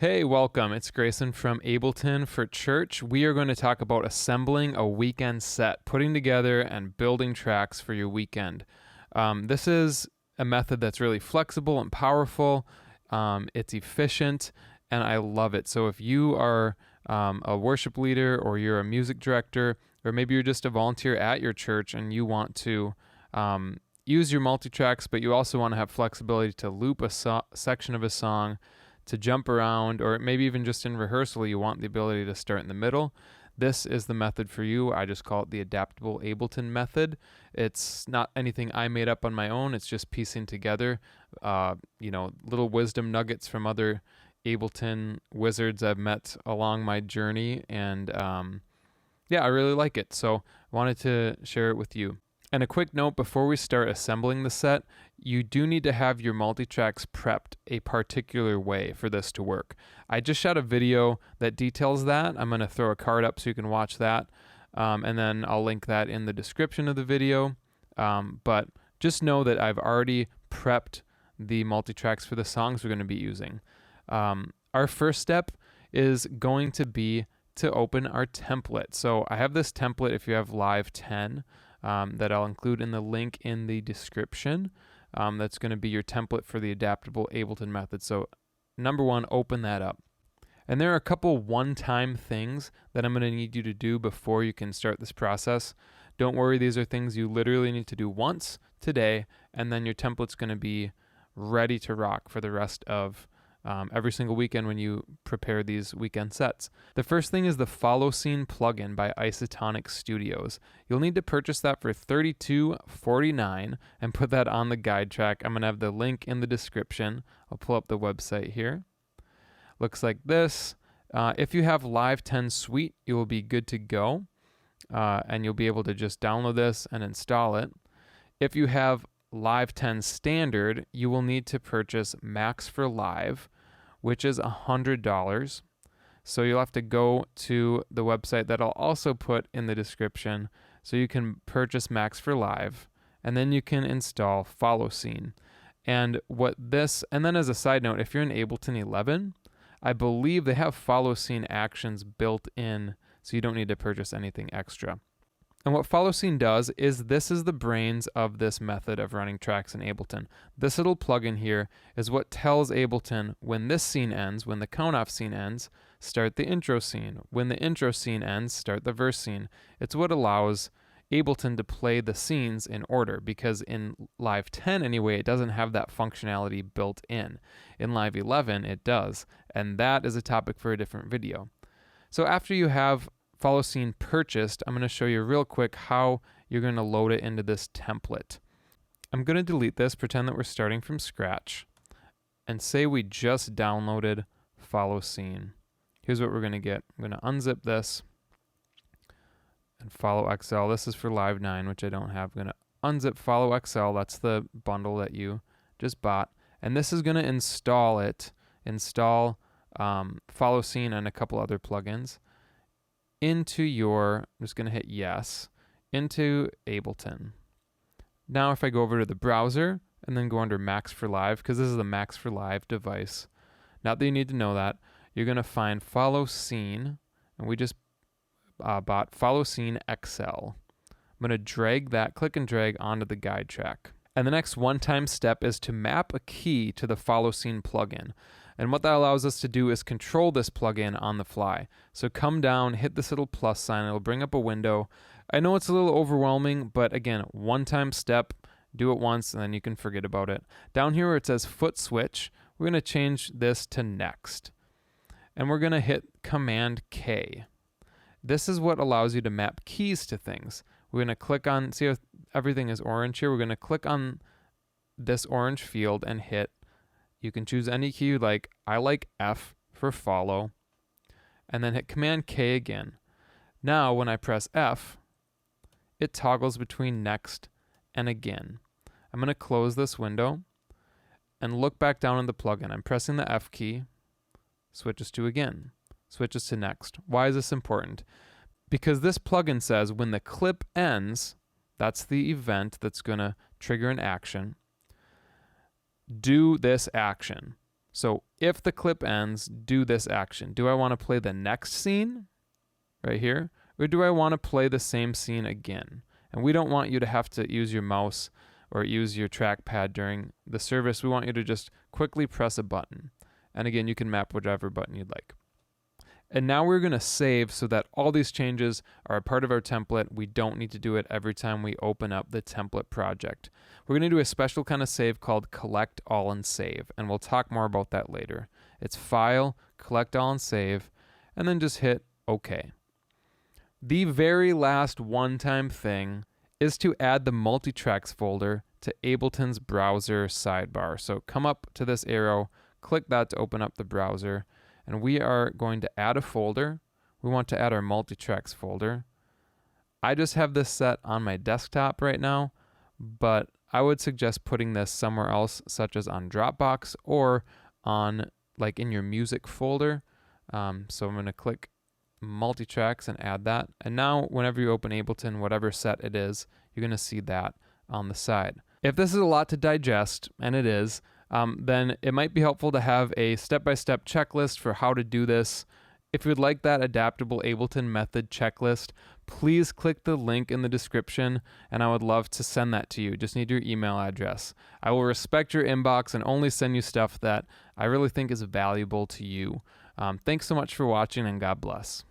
Hey, welcome. It's Grayson from Ableton for Church. We are going to talk about assembling a weekend set, putting together and building tracks for your weekend. This is a method that's really flexible and powerful. It's efficient, and I love it. So if you are a worship leader, or you're a music director, or maybe you're just a volunteer at your church and you want to use your multitracks, but you also want to have flexibility to loop a section of a song, to jump around, or maybe even just in rehearsal, you want the ability to start in the middle. This is the method for you. I just call it the Adaptable Ableton Method. It's not anything I made up on my own. It's just piecing together, little wisdom nuggets from other Ableton wizards I've met along my journey. And I really like it. So I wanted to share it with you. And a quick note before we start assembling the set, you do need to have your multitracks prepped a particular way for this to work. I just shot a video that details that. I'm going to throw a card up so you can watch that, and then I'll link that in the description of the video. But just know that I've already prepped the multitracks for the songs we're going to be using. Our first step is going to be to open our template. So I have this template if you have Live 10. That I'll include in the link in the description. That's going to be your template for the Adaptable Ableton Method. So number one, open that up. And there are a couple one-time things that I'm going to need you to do before you can start this process. Don't worry, these are things you literally need to do once today, and then your template's going to be ready to rock for the rest of every single weekend when you prepare these weekend sets. The first thing is the Follow Scene plugin by Isotonic Studios. You'll need to purchase that for $32.49 and put that on the guide track. I'm going to have the link in the description. I'll pull up the website here. Looks like this. If you have Live 10 Suite, you will be good to go, and you'll be able to just download this and install it. If you have Live 10 Standard, you will need to purchase Max for Live, which is $100. So you'll have to go to the website that I'll also put in the description so you can purchase Max for Live, and then you can install Follow Scene. And then as a side note, if you're in Ableton 11, I believe they have Follow Scene actions built in, so you don't need to purchase anything extra. And what Follow Scene does is this is the brains of this method of running tracks in Ableton. This little plugin here is what tells Ableton when this scene ends, when the count-off scene ends, start the intro scene. When the intro scene ends, start the verse scene. It's what allows Ableton to play the scenes in order, because in Live 10 anyway, it doesn't have that functionality built in. In Live 11, it does, and that is a topic for a different video. So after you have Follow Scene purchased, I'm going to show you real quick how you're going to load it into this template. I'm going to delete this, pretend that we're starting from scratch, and say we just downloaded Follow Scene. Here's what we're going to get. I'm going to unzip this and Follow XL. This is for Live 9, which I don't have. I'm going to unzip Follow XL. That's the bundle that you just bought. And this is going to install Follow Scene and a couple other plugins into I'm just going to hit yes, into Ableton. Now if I go over to the browser and then go under Max for Live, because this is the Max for Live device, not that you need to know that, you're going to find Follow Scene, and we just bought Follow Scene XL. I'm going to drag that, click and drag onto the guide track. And the next one-time step is to map a key to the Follow Scene plugin. And what that allows us to do is control this plugin on the fly. So come down, hit this little plus sign, it'll bring up a window. I know it's a little overwhelming, but again, one-time step, do it once, and then you can forget about it. Down here where it says foot switch, we're going to change this to next. And we're going to hit Command K. This is what allows you to map keys to things. We're going to click on, see how everything is orange here? We're going to click on this orange field and hit. You can choose any key you like. I like F for follow. And then hit Command K again. Now when I press F, it toggles between next and again. I'm going to close this window and look back down in the plugin. I'm pressing the F key, switches to again, switches to next. Why is this important? Because this plugin says when the clip ends, that's the event that's going to trigger an action, do this action. So if the clip ends, do this action. Do I want to play the next scene right here? Or do I want to play the same scene again? And we don't want you to have to use your mouse or use your trackpad during the service. We want you to just quickly press a button. And again, you can map whichever button you'd like. And now we're going to save so that all these changes are a part of our template. We don't need to do it every time we open up the template project. We're going to do a special kind of save called collect all and save, and we'll talk more about that later. It's File, Collect All and Save, and then just hit OK. The very last one-time thing is to add the Multitracks folder to Ableton's browser sidebar. So come up to this arrow, click that to open up the browser, and we are going to add a folder. We want to add our Multitracks folder. I just have this set on my desktop right now, but I would suggest putting this somewhere else, such as on Dropbox or on like in your music folder. So I'm going to click Multitracks and add that. And now whenever you open Ableton, whatever set it is, you're going to see that on the side. If this is a lot to digest, and it is, then it might be helpful to have a step-by-step checklist for how to do this. If you'd like that Adaptable Ableton Method checklist, please click the link in the description, and I would love to send that to you. Just need your email address. I will respect your inbox and only send you stuff that I really think is valuable to you. Thanks so much for watching, and God bless.